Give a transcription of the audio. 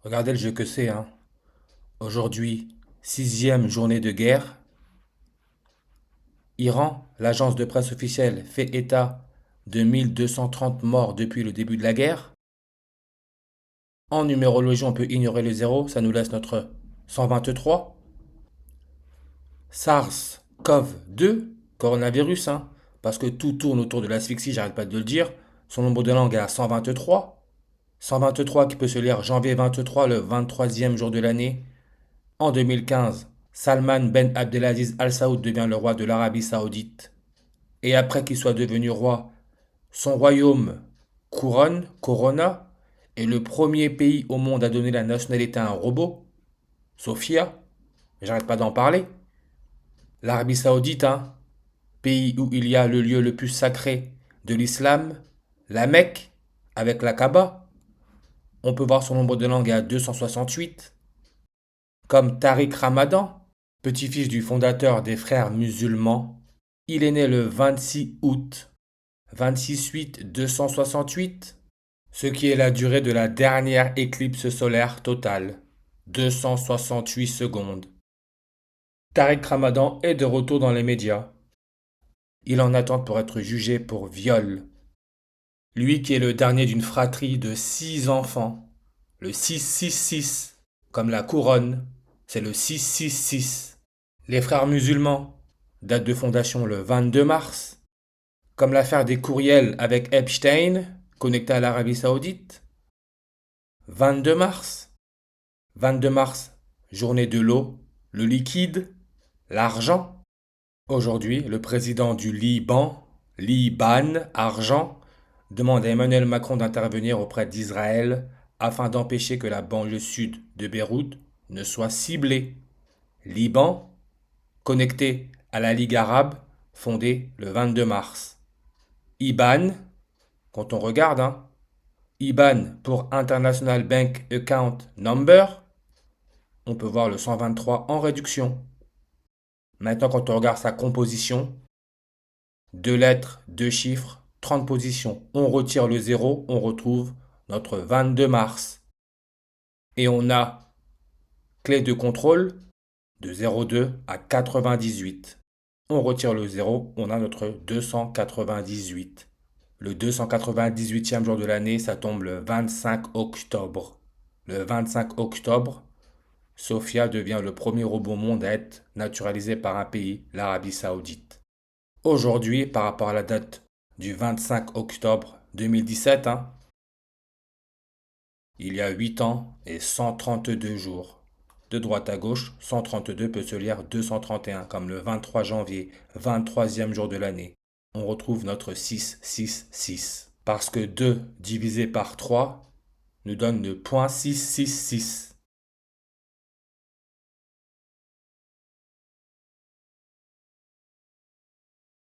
Regardez le jeu que c'est, hein. Aujourd'hui, sixième journée de guerre. Iran, l'agence de presse officielle, fait état de 1230 morts depuis le début de la guerre. En numérologie, on peut ignorer le zéro, ça nous laisse notre 123. SARS-CoV-2, coronavirus, hein, parce que tout tourne autour de l'asphyxie, j'arrête pas de le dire. Son nombre de langues est à 123. 123 qui peut se lire janvier 23, le 23e jour de l'année. En 2015, Salman Ben Abdelaziz Al Saoud devient le roi de l'Arabie Saoudite. Et après qu'il soit devenu roi, son royaume couronne, Corona, est le premier pays au monde à donner la nationalité à un robot, Sophia. J'arrête pas d'en parler. L'Arabie Saoudite, hein, pays où il y a le lieu le plus sacré de l'islam, la Mecque, avec la Kaaba. On peut voir son nombre de langues à 268. Comme Tariq Ramadan, petit-fils du fondateur des frères musulmans, il est né le 26 août 26-8-268, ce qui est la durée de la dernière éclipse solaire totale, 268 secondes. Tariq Ramadan est de retour dans les médias. Il en attend pour être jugé pour viol. Lui qui est le dernier d'une fratrie de 6 enfants, le 666, comme la couronne, c'est le 666. Les frères musulmans, date de fondation le 22 mars, comme l'affaire des courriels avec Epstein, connecté à l'Arabie Saoudite. 22 mars. 22 mars, journée de l'eau, le liquide, l'argent. Aujourd'hui, le président du Liban, argent, demande à Emmanuel Macron d'intervenir auprès d'Israël afin d'empêcher que la banlieue sud de Beyrouth ne soit ciblée. Liban, connecté à la Ligue arabe, fondée le 22 mars. IBAN, quand on regarde, hein, IBAN pour International Bank Account Number, on peut voir le 123 en réduction. Maintenant, quand on regarde sa composition, 2 lettres, 2 chiffres, 30 positions. On retire le 0, on retrouve notre 22 mars. Et on a clé de contrôle de 02 à 98. On retire le 0, on a notre 298. Le 298e jour de l'année, ça tombe le 25 octobre. Le 25 octobre, Sophia devient le premier robot au monde à être naturalisé par un pays, l'Arabie Saoudite. Aujourd'hui, par rapport à la date du 25 octobre 2017, hein, il y a 8 ans et 132 jours. De droite à gauche, 132 peut se lire 231, comme le 23 janvier, 23e jour de l'année. On retrouve notre 666. Parce que 2 divisé par 3 nous donne le point 666.